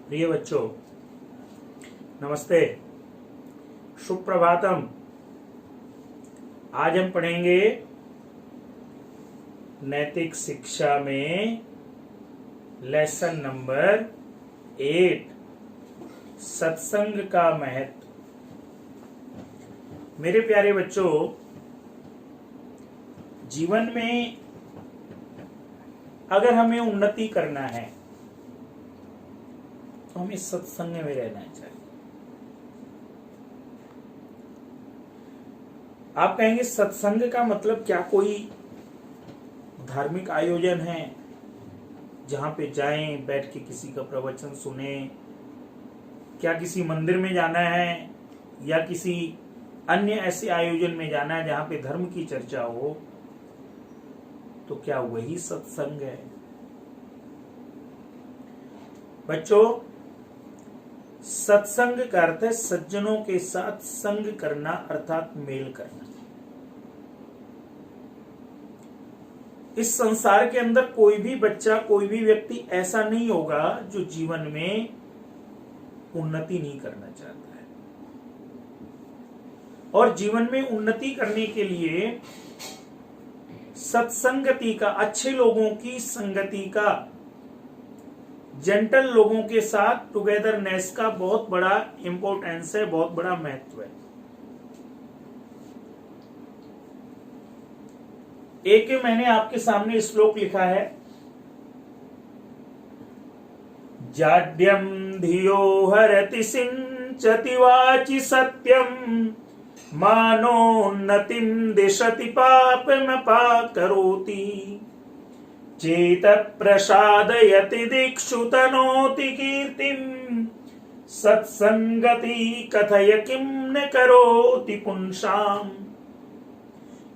प्रिय बच्चों, नमस्ते, सुप्रभातम। आज हम पढ़ेंगे नैतिक शिक्षा में लेसन नंबर 8, सत्संग का महत्व। मेरे प्यारे बच्चों, जीवन में अगर हमें उन्नति करना है तो हमें सत्संग में रहना चाहिए। आप कहेंगे सत्संग का मतलब क्या कोई धार्मिक आयोजन है जहां पे जाएं, बैठ के किसी का प्रवचन सुने? क्या किसी मंदिर में जाना है या किसी अन्य ऐसे आयोजन में जाना है जहां पे धर्म की चर्चा हो? तो क्या वही सत्संग है? बच्चों, सत्संग का अर्थ है सज्जनों के साथ संग करना, अर्थात मेल करना। इस संसार के अंदर कोई भी बच्चा, कोई भी व्यक्ति ऐसा नहीं होगा जो जीवन में उन्नति नहीं करना चाहता है। और जीवन में उन्नति करने के लिए सत्संगति का, अच्छे लोगों की संगति का, जेंटल लोगों के साथ टुगेदरनेस का बहुत बड़ा इंपॉर्टेंस है, बहुत बड़ा महत्व है। एक मैंने आपके सामने श्लोक लिखा है, जाड्यम धियो हरति सिंचति वाचि सत्यम मानोन्नतिम दिशति पापमपाकरोति चेत प्रसादयति दिक्षु तनोति कीर्तिम सत्संगति कथय किम न करोति पुंसाम।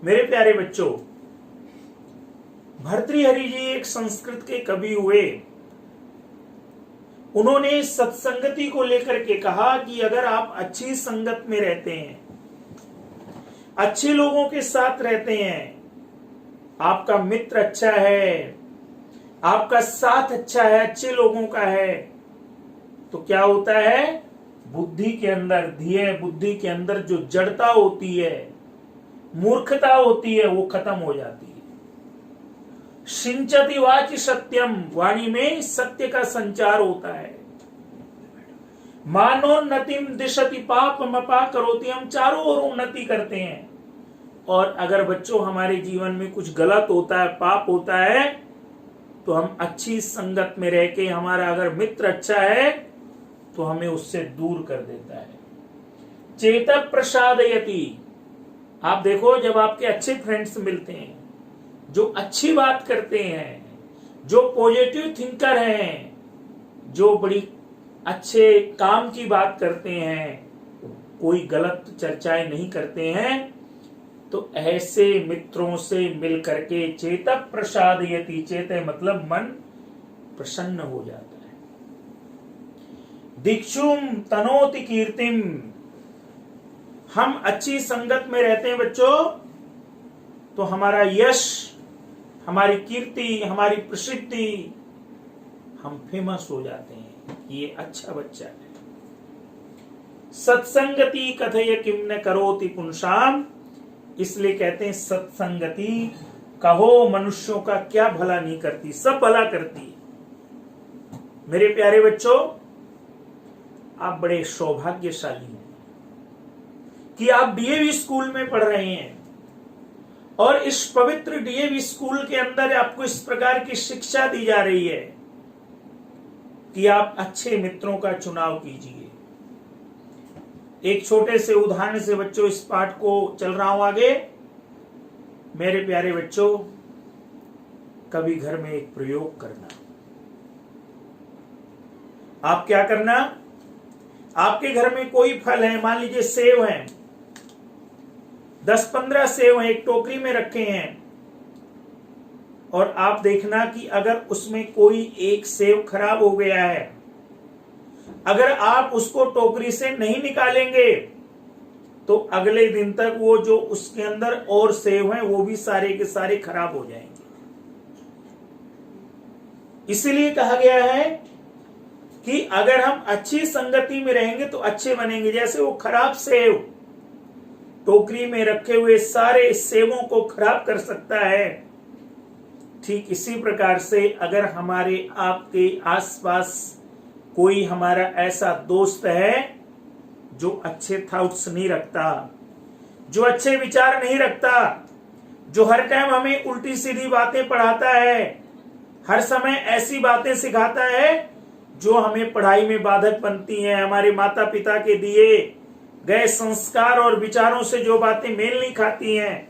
मेरे प्यारे बच्चों, भर्तृहरि जी एक संस्कृत के कवि हुए। उन्होंने सत्संगति को लेकर के कहा कि अगर आप अच्छी संगत में रहते हैं, अच्छे लोगों के साथ रहते हैं, आपका मित्र अच्छा है, आपका साथ अच्छा है, अच्छे लोगों का है, तो क्या होता है? बुद्धि के अंदर, ध्येय बुद्धि के अंदर जो जड़ता होती है, मूर्खता होती है, वो खत्म हो जाती है। सिंचति वाचि सत्यम, वाणी में सत्य का संचार होता है। मानोन्नतिम दिशति पापमपाकरोति, हम चारों ओर उन्नति करते हैं। और अगर बच्चों हमारे जीवन में कुछ गलत होता है, पाप होता है, तो हम अच्छी संगत में रह के, हमारा अगर मित्र अच्छा है तो हमें उससे दूर कर देता है। चेत प्रसादयति, आप देखो जब आपके अच्छे फ्रेंड्स मिलते हैं, जो अच्छी बात करते हैं, जो पॉजिटिव थिंकर हैं, जो बड़ी अच्छे काम की बात करते हैं, कोई गलत चर्चाएं नहीं करते हैं, तो ऐसे मित्रों से मिल करके चेत प्रसादयति, चेत मतलब मन प्रसन्न हो जाता है। दिक्षुम तनोति कीर्तिम, हम अच्छी संगत में रहते हैं बच्चों, तो हमारा यश, हमारी कीर्ति, हमारी प्रसिद्धि, हम फेमस हो जाते हैं, ये अच्छा बच्चा है। सत्संगति कथय किम न करोति पुंसाम, इसलिए कहते हैं सत्संगति कहो मनुष्यों का क्या भला नहीं करती, सब भला करती है। मेरे प्यारे बच्चों, आप बड़े सौभाग्यशाली हैं कि आप डीएवी स्कूल में पढ़ रहे हैं और इस पवित्र डीएवी स्कूल के अंदर आपको इस प्रकार की शिक्षा दी जा रही है कि आप अच्छे मित्रों का चुनाव कीजिए। एक छोटे से उदाहरण से बच्चों इस पाठ को चल रहा हूं आगे। मेरे प्यारे बच्चों, कभी घर में एक प्रयोग करना। आप क्या करना? आपके घर में कोई फल है, मान लीजिए सेव है, 10-15 सेव हैं, एक टोकरी में रखे हैं, और आप देखना कि अगर उसमें कोई एक सेव खराब हो गया है, अगर आप उसको टोकरी से नहीं निकालेंगे तो अगले दिन तक वो जो उसके अंदर और सेव हैं वो भी सारे के सारे खराब हो जाएंगे। इसलिए कहा गया है कि अगर हम अच्छी संगति में रहेंगे तो अच्छे बनेंगे। जैसे वो खराब सेव टोकरी में रखे हुए सारे सेवों को खराब कर सकता है, ठीक इसी प्रकार से अगर हमारे आपके आसपास कोई हमारा ऐसा दोस्त है जो अच्छे थॉट्स नहीं रखता, जो अच्छे विचार नहीं रखता, जो हर टाइम हमें उल्टी सीधी बातें पढ़ाता है, हर समय ऐसी बातें सिखाता है जो हमें पढ़ाई में बाधक बनती हैं, हमारे माता पिता के दिए गए संस्कार और विचारों से जो बातें मेल नहीं खाती हैं,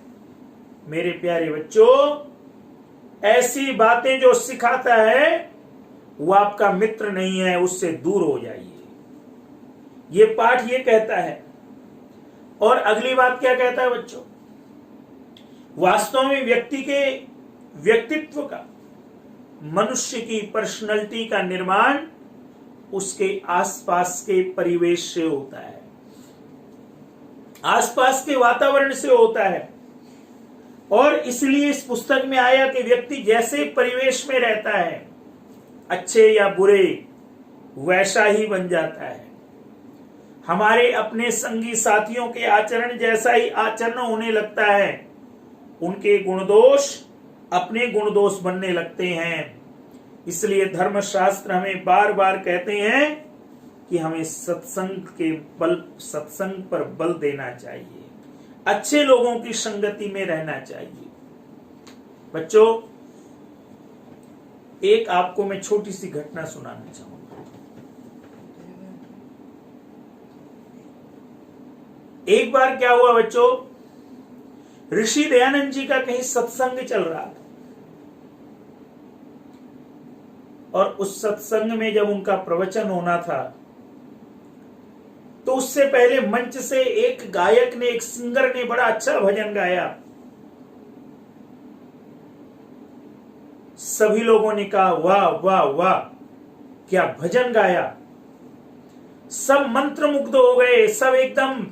मेरे प्यारे बच्चों, ऐसी बातें जो सिखाता है वो आपका मित्र नहीं है, उससे दूर हो जाइए। ये पाठ ये कहता है। और अगली बात क्या कहता है बच्चों? वास्तव में व्यक्ति के व्यक्तित्व का, मनुष्य की पर्सनैलिटी का निर्माण उसके आसपास के परिवेश से होता है, आसपास के वातावरण से होता है। और इसलिए इस पुस्तक में आया कि व्यक्ति जैसे परिवेश में रहता है, अच्छे या बुरे, वैसा ही बन जाता है। हमारे अपने संगी साथियों के आचरण जैसा ही आचरण होने लगता है, उनके गुणदोष अपने गुणदोष बनने लगते हैं। इसलिए धर्मशास्त्र हमें बार बार कहते हैं कि हमें सत्संग पर बल देना चाहिए, अच्छे लोगों की संगति में रहना चाहिए। बच्चों, एक आपको मैं छोटी सी घटना सुनाना चाहूंगा। एक बार क्या हुआ बच्चों, ऋषि दयानंद जी का कहीं सत्संग चल रहा था, और उस सत्संग में जब उनका प्रवचन होना था तो उससे पहले मंच से एक गायक ने, एक सिंगर ने बड़ा अच्छा भजन गाया। सभी लोगों ने कहा वाह वाह वाह, क्या भजन गाया। सब मंत्रमुग्ध हो गए, सब एकदम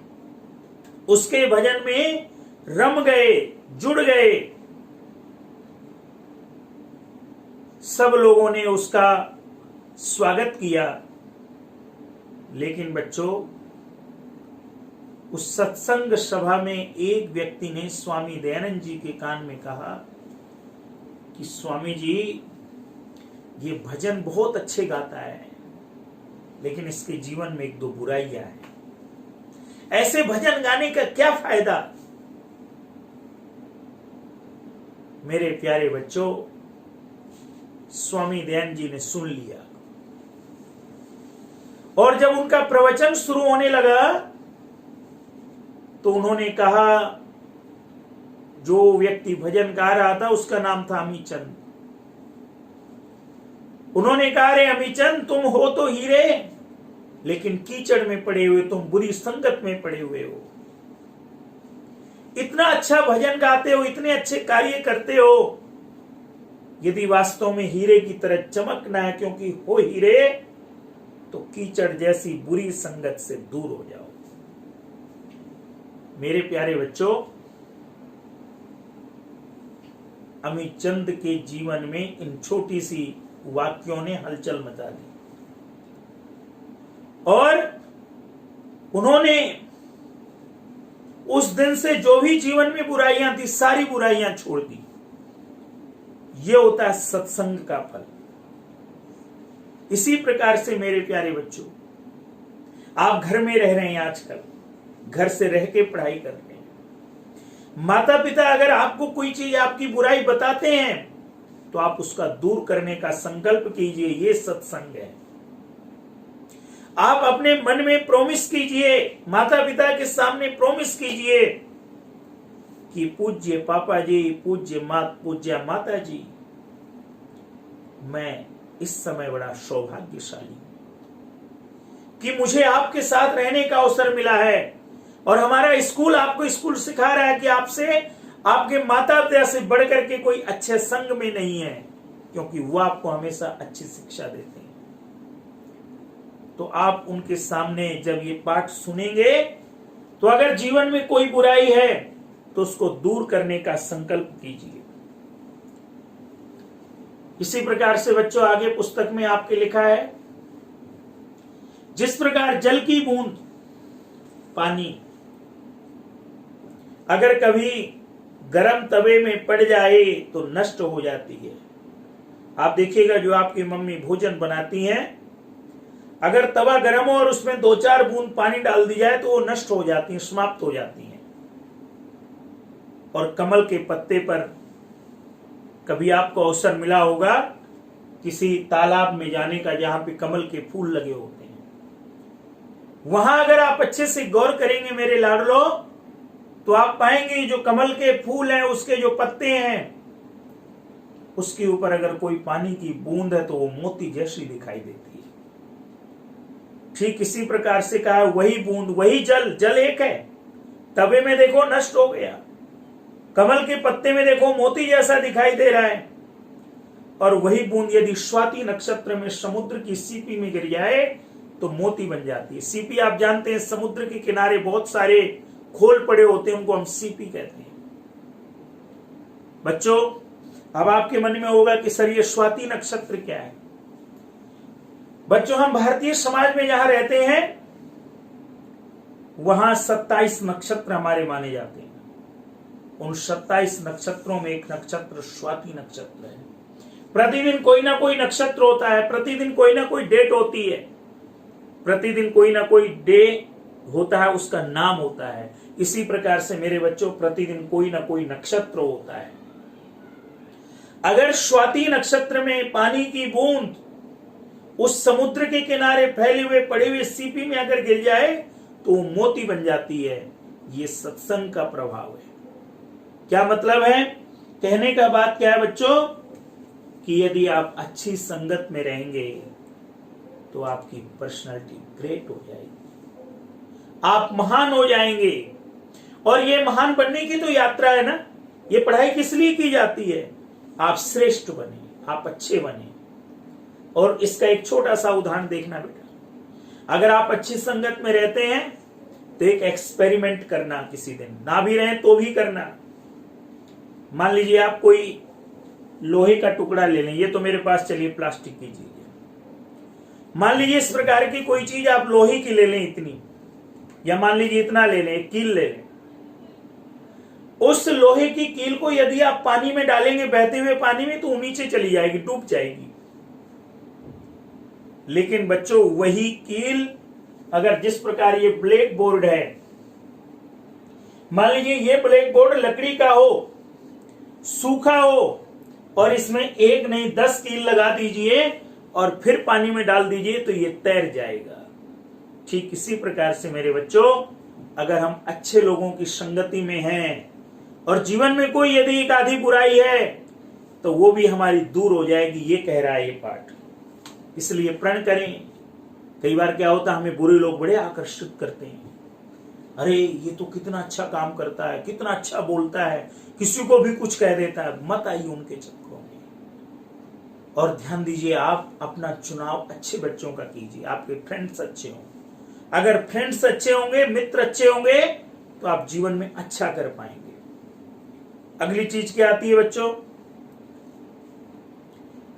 उसके भजन में रम गए, जुड़ गए। सब लोगों ने उसका स्वागत किया। लेकिन बच्चों, उस सत्संग सभा में एक व्यक्ति ने स्वामी दयानंद जी के कान में कहा कि स्वामी जी, ये भजन बहुत अच्छे गाता है, लेकिन इसके जीवन में एक दो बुराइयां हैं। ऐसे भजन गाने का क्या फायदा? मेरे प्यारे बच्चों, स्वामी दयानंद जी ने सुन लिया, और जब उनका प्रवचन शुरू होने लगा तो उन्होंने कहा, जो व्यक्ति भजन गा रहा था उसका नाम था अमीचंद। उन्होंने कहा, रे अमीचंद, तुम हो तो हीरे, लेकिन कीचड़ में पड़े हुए, तुम बुरी संगत में पड़े हुए हो। इतना अच्छा भजन गाते हो, इतने अच्छे कार्य करते हो, यदि वास्तव में हीरे की तरह चमकना है, क्योंकि हो हीरे, तो कीचड़ जैसी बुरी संगत से दूर हो जाओ। मेरे प्यारे बच्चों, अमीचंद के जीवन में इन छोटी सी वाक्यों ने हलचल मचा दी, और उन्होंने उस दिन से जो भी जीवन में बुराइयां थी, सारी बुराइयां छोड़ दी। यह होता है सत्संग का फल। इसी प्रकार से मेरे प्यारे बच्चों, आप घर में रह रहे हैं, आजकल घर से रह के पढ़ाई कर रहे हैं। माता पिता अगर आपको कोई चीज, आपकी बुराई बताते हैं, तो आप उसका दूर करने का संकल्प कीजिए। ये सत्संग है। आप अपने मन में प्रॉमिस कीजिए, माता पिता के सामने प्रॉमिस कीजिए कि पूज्य पापा जी, पूज्य माता जी, मैं इस समय बड़ा सौभाग्यशाली कि मुझे आपके साथ रहने का अवसर मिला है, और हमारा स्कूल आपको स्कूल सिखा रहा है कि आपसे, आपके माता पिता से बढ़कर के कोई अच्छे संग में नहीं है, क्योंकि वो आपको हमेशा अच्छी शिक्षा देते हैं। तो आप उनके सामने जब ये पाठ सुनेंगे, तो अगर जीवन में कोई बुराई है तो उसको दूर करने का संकल्प कीजिए। इसी प्रकार से बच्चों, आगे पुस्तक में आपके लिखा है जिस प्रकार जल की बूंद, पानी, अगर कभी गरम तवे में पड़ जाए तो नष्ट हो जाती है। आप देखिएगा जो आपकी मम्मी भोजन बनाती हैं, अगर तवा गर्म हो और उसमें 2-4 बूंद पानी डाल दी जाए तो वो नष्ट हो जाती है, समाप्त हो जाती हैं। और कमल के पत्ते पर कभी आपको अवसर मिला होगा किसी तालाब में जाने का जहां पे कमल के फूल लगे होते हैं, वहां अगर आप अच्छे से गौर करेंगे मेरे लाडलो, तो आप पाएंगे जो कमल के फूल हैं उसके जो पत्ते हैं उसके ऊपर अगर कोई पानी की बूंद है तो वो मोती जैसी दिखाई देती है। ठीक इसी प्रकार से कहा, वही बूंद, वही जल, जल एक है, तवे में देखो नष्ट हो गया, कमल के पत्ते में देखो मोती जैसा दिखाई दे रहा है, और वही बूंद यदि स्वाति नक्षत्र में समुद्र की सीपी में गिर जाए तो मोती बन जाती है। सीपी आप जानते हैं, समुद्र के किनारे बहुत सारे खोल पड़े होते हैं, उनको हम सीपी कहते हैं। बच्चों, अब आपके मन में होगा कि सर ये स्वाति नक्षत्र क्या है। बच्चों, हम भारतीय समाज में जहां रहते हैं वहां 27 नक्षत्र हमारे माने जाते हैं। उन 27 नक्षत्रों में एक नक्षत्र स्वाति नक्षत्र है। प्रतिदिन कोई ना कोई नक्षत्र होता है, प्रतिदिन कोई ना कोई डेट होती है, प्रतिदिन कोई ना कोई डे होता है, उसका नाम होता है। इसी प्रकार से मेरे बच्चों, प्रतिदिन कोई ना कोई नक्षत्र होता है। अगर स्वाति नक्षत्र में पानी की बूंद उस समुद्र के किनारे फैले हुए पड़े हुए सीपी में अगर गिर जाए तो मोती बन जाती है। ये सत्संग का प्रभाव है। क्या मतलब है? कहने का बात क्या है बच्चों, कि यदि आप अच्छी संगत में रहेंगे तो आपकी पर्सनालिटी ग्रेट हो जाएगी, आप महान हो जाएंगे। और ये महान बनने की तो यात्रा है ना, ये पढ़ाई किस लिए की जाती है? आप श्रेष्ठ बने, आप अच्छे बने। और इसका एक छोटा सा उदाहरण देखना बेटा, अगर आप अच्छी संगत में रहते हैं तो एक एक्सपेरिमेंट करना, किसी दिन ना भी रहें तो भी करना। मान लीजिए आप कोई लोहे का टुकड़ा ले लें, ये तो मेरे पास चलिए प्लास्टिक की चीज है। मान लीजिए इस प्रकार की कोई चीज आप लोहे की ले लें इतनी, या मान लीजिए इतना ले लें, एक कील ले लें। उस लोहे की कील को यदि आप पानी में डालेंगे, बहते हुए पानी में, तो वो नीचे चली जाएगी, डूब जाएगी। लेकिन बच्चों, वही कील अगर जिस प्रकार ये ब्लैक बोर्ड है, मान लीजिए ये ब्लैक बोर्ड लकड़ी का हो, सूखा हो, और इसमें एक नहीं 10 कील लगा दीजिए और फिर पानी में डाल दीजिए तो ये तैर जाएगा। ठीक इसी प्रकार से मेरे बच्चों, अगर हम अच्छे लोगों की संगति में हैं और जीवन में कोई यदि एक आधी बुराई है तो वो भी हमारी दूर हो जाएगी। ये कह रहा है ये पाठ, इसलिए प्रण करें। कई बार क्या होता है, हमें बुरे लोग बड़े आकर्षित करते हैं। अरे ये तो कितना अच्छा काम करता है, कितना अच्छा बोलता है, किसी को भी कुछ कह देता है। मत आइए उनके चक्करों में। और ध्यान दीजिए, आप अपना चुनाव अच्छे बच्चों का कीजिए, आपके फ्रेंड्स अच्छे हों। अगर फ्रेंड्स अच्छे होंगे, मित्र अच्छे होंगे, तो आप जीवन में अच्छा कर पाएंगे। अगली चीज क्या आती है बच्चों?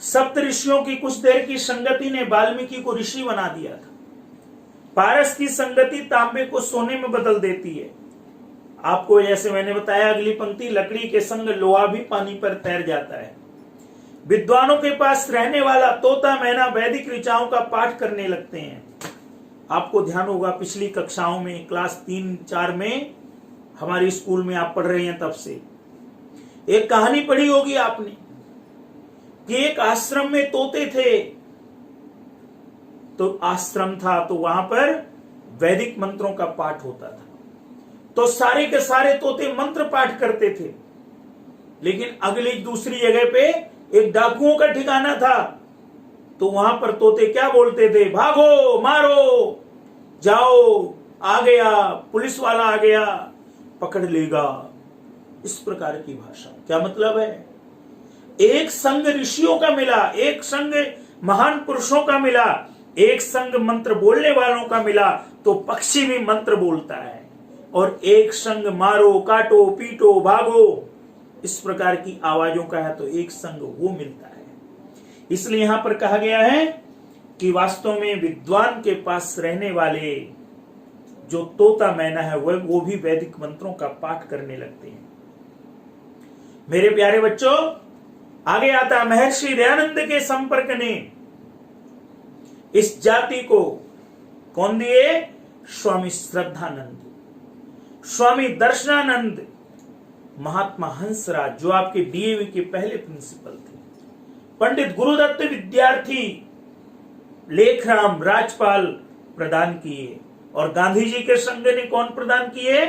सप्त ऋषियों की कुछ देर की संगति ने वाल्मीकि को ऋषि बना दिया था। पारस की संगति तांबे को सोने में बदल देती है। आपको जैसे मैंने बताया, अगली पंक्ति, लकड़ी के संग लोहा भी पानी पर तैर जाता है। विद्वानों के पास रहने वाला तोता मैना वैदिक ऋचाओं का पाठ करने लगते हैं। आपको ध्यान होगा, पिछली कक्षाओं में, क्लास 3-4 में हमारे स्कूल में आप पढ़ रहे हैं, तब से एक कहानी पढ़ी होगी आपने कि एक आश्रम में तोते थे। तो आश्रम था तो वहां पर वैदिक मंत्रों का पाठ होता था, तो सारे के सारे तोते मंत्र पाठ करते थे। लेकिन अगली दूसरी जगह पे एक डाकुओं का ठिकाना था, तो वहां पर तोते क्या बोलते थे? भागो, मारो, जाओ, आ गया, पुलिस वाला आ गया, पकड़ लेगा। इस प्रकार की भाषा। क्या मतलब है? एक संग ऋषियों का मिला, एक संग महान पुरुषों का मिला, एक संग मंत्र बोलने वालों का मिला तो पक्षी भी मंत्र बोलता है। और एक संग मारो, काटो, पीटो, भागो, इस प्रकार की आवाजों का है तो एक संग वो मिलता है। इसलिए यहां पर कहा गया है कि वास्तव में विद्वान के पास रहने वाले जो तोता मैना है वो भी वैदिक मंत्रों का पाठ करने लगते हैं। मेरे प्यारे बच्चों, आगे आता महर्षि दयानंद के संपर्क ने इस जाति को कौन दिए? स्वामी श्रद्धानंद, स्वामी दर्शनानंद, महात्मा हंसराज जो आपके डीएवी के पहले प्रिंसिपल थे, पंडित गुरुदत्त विद्यार्थी, लेखराम राजपाल प्रदान किए, और गांधी जी के संघ ने कौन प्रदान किए?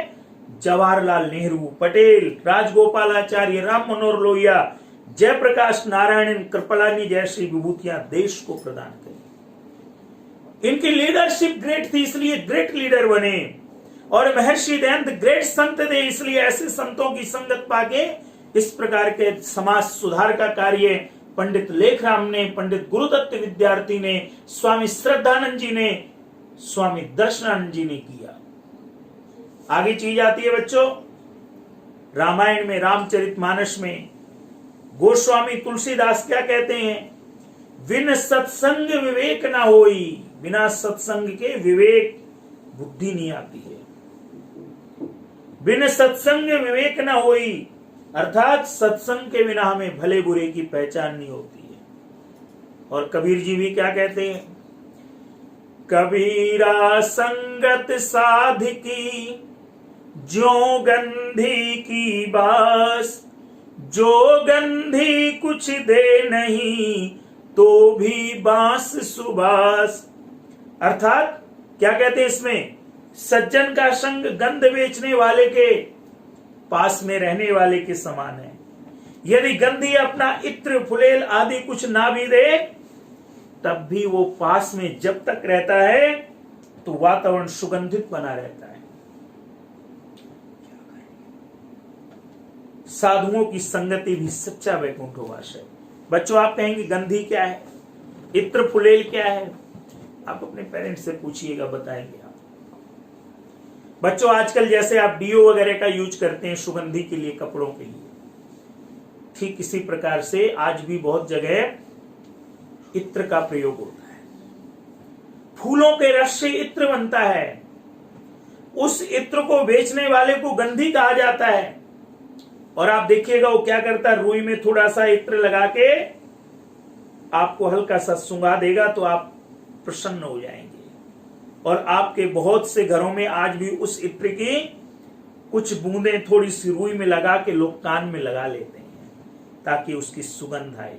जवाहरलाल नेहरू, पटेल, राजगोपालाचार्य, राम मनोहर लोहिया, जयप्रकाश नारायण, कृपलानी जैसी विभूतियां देश को प्रदान करी। इनकी लीडरशिप ग्रेट थी, इसलिए ग्रेट लीडर बने। और महर्षि दयानंद ग्रेट संत थे, इसलिए ऐसे संतों की संगत पाके इस प्रकार के समाज सुधार का कार्य पंडित लेखराम ने, पंडित गुरुदत्त विद्यार्थी ने, स्वामी श्रद्धानंद जी ने, स्वामी दर्शनानंद जी ने किया। आगे चीज आती है बच्चों, रामायण में, रामचरितमानस में गोस्वामी तुलसीदास क्या कहते हैं? बिन सत्संग विवेक ना होई, बिना सत्संग के विवेक बुद्धि नहीं आती है। बिन सत्संग विवेक ना होई, अर्थात सत्संग के बिना हमें भले बुरे की पहचान नहीं होती है। और कबीर जी भी क्या कहते हैं? कबीरा संगत साधिकी, ज्यों गंधी की बास, जो गंधी कुछ दे नहीं, तो भी बांस सुबास। अर्थात क्या कहते हैं इसमें? सज्जन का संग गंध बेचने वाले के पास में रहने वाले के समान है। यदि गंधी अपना इत्र फुलेल आदि कुछ ना भी दे, तब भी वो पास में जब तक रहता है तो वातावरण सुगंधित बना रहता है। साधुओं की संगति भी सच्चा वैकुंठवास है। बच्चों, आप कहेंगे गंधी क्या है, इत्र फुलेल क्या है? आप अपने पेरेंट्स से पूछिएगा, बताएंगे आप। बच्चों, आजकल जैसे आप डीओ वगैरह का यूज करते हैं सुगंधी के लिए, कपड़ों के लिए, ठीक इसी प्रकार से आज भी बहुत जगह इत्र का प्रयोग होता है। फूलों के रस से इत्र बनता है। उस इत्र को बेचने वाले को गंधी कहा जाता है। और आप देखिएगा वो क्या करता है, रुई में थोड़ा सा इत्र लगा के आपको हल्का सा सुंघा देगा तो आप प्रसन्न हो जाएंगे। और आपके बहुत से घरों में आज भी उस इत्र की कुछ बूंदें थोड़ी सी रुई में लगा के लोग कान में लगा लेते हैं ताकि उसकी सुगंध आए।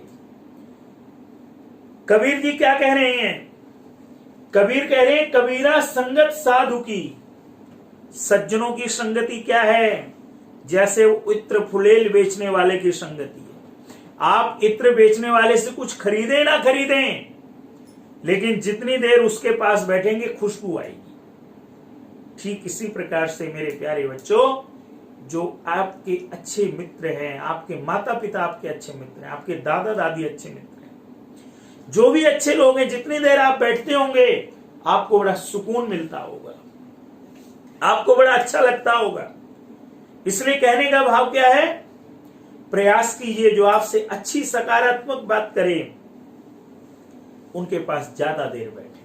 कबीर जी क्या कह रहे हैं? कबीर कह रहे हैं, कबीरा संगत साधु की। सज्जनों की संगति क्या है? जैसे इत्र फुलेल बेचने वाले की संगति है। आप इत्र बेचने वाले से कुछ खरीदें ना खरीदें, लेकिन जितनी देर उसके पास बैठेंगे खुशबू आएगी। ठीक इसी प्रकार से मेरे प्यारे बच्चों, जो आपके अच्छे मित्र हैं, आपके माता पिता आपके अच्छे मित्र हैं, आपके दादा दादी अच्छे मित्र हैं, जो भी अच्छे लोग हैं, जितनी देर आप बैठते होंगे आपको बड़ा सुकून मिलता होगा, आपको बड़ा अच्छा लगता होगा। इसलिए कहने का भाव क्या है? प्रयास कीजिए जो आपसे अच्छी सकारात्मक बात करें उनके पास ज्यादा देर बैठे।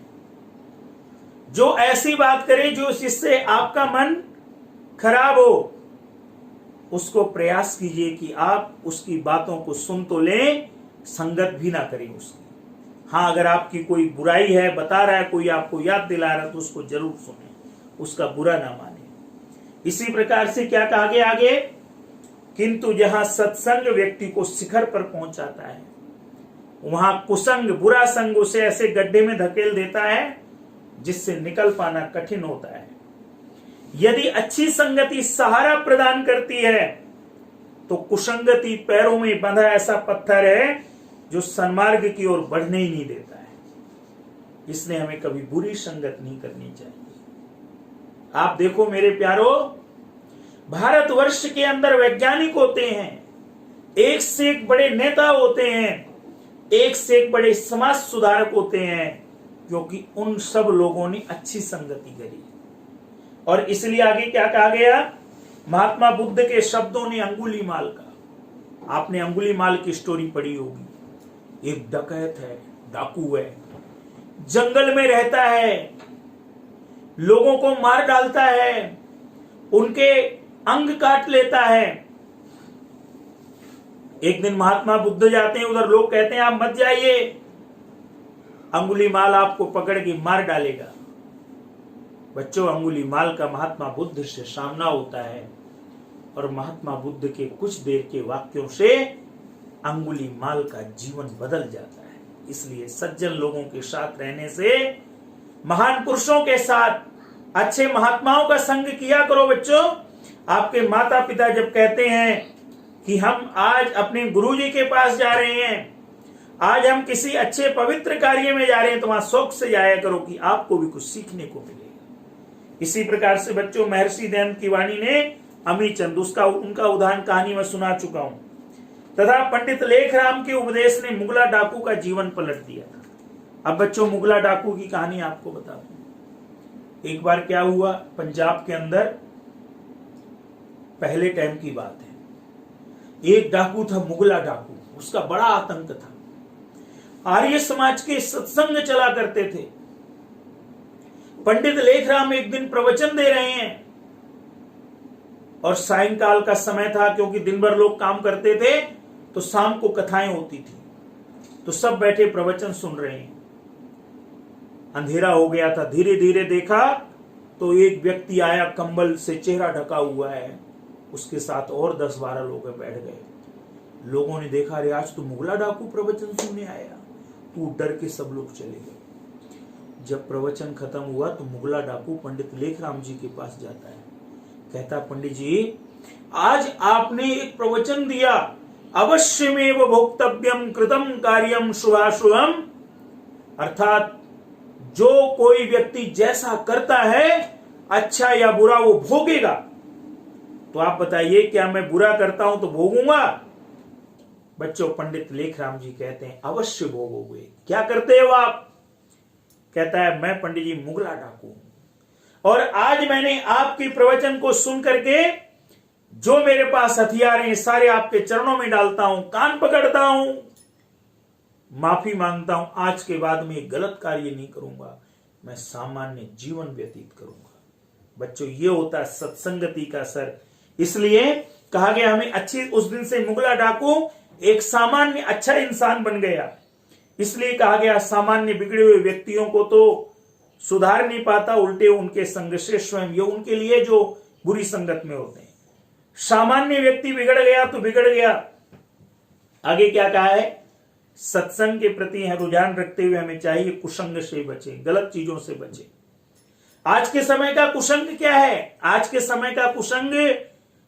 जो ऐसी बात करे जो जिससे आपका मन खराब हो, उसको प्रयास कीजिए कि आप उसकी बातों को सुन तो लें, संगत भी ना करें उसकी। हाँ, अगर आपकी कोई बुराई है, बता रहा है, कोई आपको याद दिला रहा है, तो उसको जरूर सुने, उसका बुरा ना माने। इसी प्रकार से क्या कहा गया आगे? किंतु जहां सत्संग व्यक्ति को शिखर पर पहुंचाता है, वहां कुसंग, बुरा संग उसे ऐसे गड्ढे में धकेल देता है जिससे निकल पाना कठिन होता है। यदि अच्छी संगति सहारा प्रदान करती है तो कुसंगति पैरों में बंधा ऐसा पत्थर है जो सन्मार्ग की ओर बढ़ने ही नहीं देता है। इसलिए हमें कभी बुरी संगत नहीं करनी चाहिए। आप देखो मेरे प्यारो, भारतवर्ष के अंदर वैज्ञानिक होते हैं, एक से एक बड़े नेता होते हैं, एक से एक बड़े समाज सुधारक होते हैं, क्योंकि उन सब लोगों ने अच्छी संगति करी। और इसलिए आगे क्या कहा गया? महात्मा बुद्ध के शब्दों ने अंगुलीमाल का, आपने अंगुलीमाल की स्टोरी पढ़ी होगी। एक डकैत है, डाकू है, जंगल में रहता है, लोगों को मार डालता है, उनके अंग काट लेता है। एक दिन महात्मा बुद्ध जाते हैं उधर, लोग कहते हैं आप मत जाइए, अंगुलीमाल आपको पकड़ के मार डालेगा। बच्चों, अंगुलीमाल का महात्मा बुद्ध से सामना होता है और महात्मा बुद्ध के कुछ देर के वाक्यों से अंगुलीमाल का जीवन बदल जाता है। इसलिए सज्जन लोगों के साथ रहने से, महान पुरुषों के साथ, अच्छे महात्माओं का संग किया करो। बच्चों, आपके माता पिता जब कहते हैं कि हम आज अपने गुरुजी के पास जा रहे हैं, आज हम किसी अच्छे पवित्र कार्य में जा रहे हैं, तो वहां शौक से जाया करो कि आपको भी कुछ सीखने को मिलेगा। इसी प्रकार से बच्चों, महर्षि दयानंद की वाणी ने अमीचंद, उनका उदाहरण कहानी में सुना चुका हूं, तथा पंडित लेखराम के उपदेश ने मुगला डाकू का जीवन पलट दिया था। अब बच्चों, मुगला डाकू की कहानी आपको बता दूं। एक बार क्या हुआ, पंजाब के अंदर पहले टाइम की बात है, एक डाकू था, मुगला डाकू। उसका बड़ा आतंक था। आर्य समाज के सत्संग चला करते थे। पंडित लेखराम एक दिन प्रवचन दे रहे हैं और सायंकाल का समय था, क्योंकि दिन भर लोग काम करते थे, तो शाम को कथाएं होती थी। तो सब बैठे प्रवचन सुन रहे हैं। अंधेरा हो गया था। धीरे धीरे देखा तो एक व्यक्ति आया, कंबल से चेहरा ढका हुआ है, उसके साथ और 10-12 लोग बैठ गए। लोगों ने देखा, अरे आज तो मुगला डाकू प्रवचन सुनने आया। तो डर के सब लोग चले गए। जब प्रवचन खत्म हुआ तो मुगला डाकू पंडित लेखराम जी के पास जाता है। कहता, पंडित जी, आज आपने एक प्रवचन दिया, अवश्यमेव भोक्तव्यम कृतम कार्यम शुभाशुभम, अर्थात जो कोई व्यक्ति जैसा करता है, अच्छा या बुरा, वो भोगेगा। तो आप बताइए, क्या मैं बुरा करता हूं तो भोगूंगा? बच्चों, पंडित लेखराम जी कहते हैं, अवश्य भोगोगे। क्या करते हो आप? कहता है, मैं पंडित जी मुगला डाकू हूं, और आज मैंने आपकी प्रवचन को सुन करके जो मेरे पास हथियार हैं सारे आपके चरणों में डालता हूं, कान पकड़ता हूं, माफी मांगता हूं। आज के बाद में गलत कार्य नहीं करूंगा, मैं सामान्य जीवन व्यतीत करूंगा। बच्चों, ये होता है सत्संगति का असर। इसलिए कहा गया हमें अच्छी, उस दिन से मुगला डाकू एक सामान्य अच्छा इंसान बन गया। इसलिए कहा गया, सामान्य बिगड़े हुए व्यक्तियों को तो सुधार नहीं पाता, उल्टे उनके संग से स्वयं, ये उनके लिए जो बुरी संगत में होते हैं। सामान्य व्यक्ति बिगड़ गया तो बिगड़ गया। आगे क्या कहा है? सत्संग के प्रति रुझान रखते हुए हमें चाहिए कुसंग से बचे, गलत चीजों से बचे। आज के समय का कुसंग क्या है? आज के समय का कुसंग,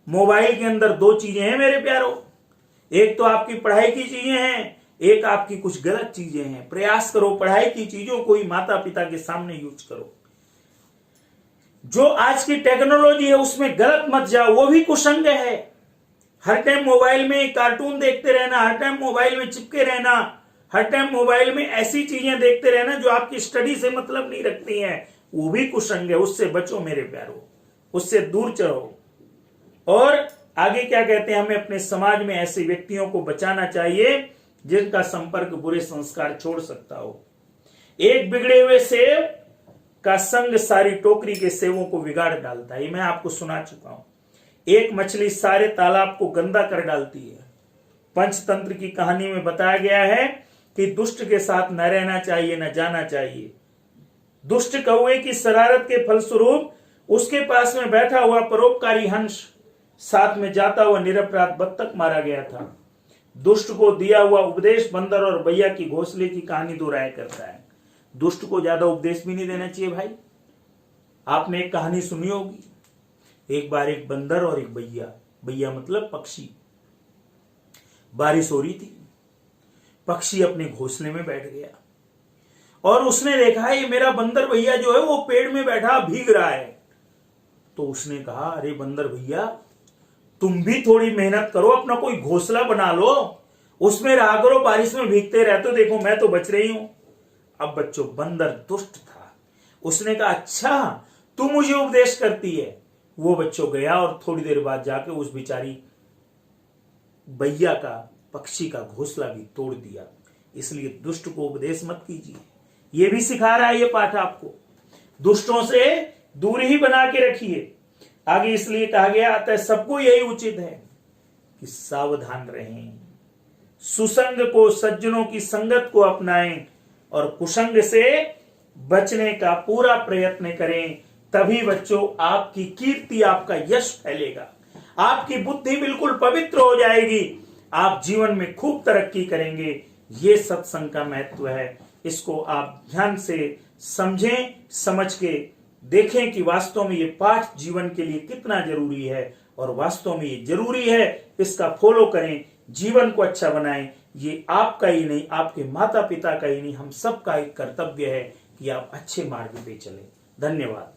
मोबाइल के अंदर 2 चीजें हैं मेरे प्यारों। एक तो आपकी पढ़ाई की चीजें हैं, एक आपकी कुछ गलत चीजें हैं। प्रयास करो पढ़ाई की चीजों को ही माता पिता के सामने यूज करो। जो आज की टेक्नोलॉजी है उसमें गलत मत जाओ, वो भी कुसंग है। हर टाइम मोबाइल में कार्टून देखते रहना, हर टाइम मोबाइल में चिपके रहना, हर टाइम मोबाइल में ऐसी चीजें देखते रहना जो आपकी स्टडी से मतलब नहीं रखती हैं, वो भी कुसंग है। उससे बचो मेरे प्यारों, उससे दूर चलो। और आगे क्या कहते हैं? हमें अपने समाज में ऐसे व्यक्तियों को बचाना चाहिए जिनका संपर्क बुरे संस्कार छोड़ सकता हो। एक बिगड़े हुए सेब का संग सारी टोकरी के सेवों को बिगाड़ डालता है। ये मैं आपको सुना चुका हूं। एक मछली सारे तालाब को गंदा कर डालती है। पंचतंत्र की कहानी में बताया गया है कि दुष्ट के साथ न रहना चाहिए, न जाना चाहिए। दुष्ट कौवे की शरारत के फलस्वरूप उसके पास में बैठा हुआ परोपकारी हंस साथ में जाता हुआ निरपराध बत्तख मारा गया था। दुष्ट को दिया हुआ उपदेश बंदर और भैया की घोंसले की कहानी दोहराया करता है। दुष्ट को ज्यादा उपदेश भी नहीं देना चाहिए भाई। आपने एक कहानी सुनी होगी, एक बार एक बंदर और एक भैया, भैया मतलब पक्षी, बारिश हो रही थी। पक्षी अपने घोंसले में बैठ गया और उसने देखा ये मेरा बंदर भैया जो है वो पेड़ में बैठा भीग रहा है। तो उसने कहा, अरे बंदर भैया, तुम भी थोड़ी मेहनत करो, अपना कोई घोंसला बना लो, उसमें रहा करो, बारिश में भीगते रहते हो, देखो मैं तो बच रही हूं। अब बच्चों, बंदर दुष्ट था। उसने कहा, अच्छा तू मुझे उपदेश करती है। वो बच्चों गया और थोड़ी देर बाद जाके उस बेचारी भैया का, पक्षी का घोंसला भी तोड़ दिया। इसलिए दुष्ट को उपदेश मत कीजिए, ये भी सिखा रहा है ये पाठ आपको। दुष्टों से दूरी ही बना के रखिए। आगे इसलिए कहा गया, अतः सबको यही उचित है कि सावधान रहें, सुसंग को, सज्जनों की संगत को अपनाएं और कुसंग से बचने का पूरा प्रयत्न करें। तभी बच्चों आपकी कीर्ति, आपका यश फैलेगा, आपकी बुद्धि बिल्कुल पवित्र हो जाएगी, आप जीवन में खूब तरक्की करेंगे। ये सत्संग का महत्व है। इसको आप ध्यान से समझें, समझ के देखें कि वास्तव में ये पाठ जीवन के लिए कितना जरूरी है और वास्तव में ये जरूरी है। इसका फॉलो करें, जीवन को अच्छा बनाएं। ये आपका ही नहीं, आपके माता पिता का ही नहीं, हम सबका एक कर्तव्य है कि आप अच्छे मार्ग पे चलें। धन्यवाद।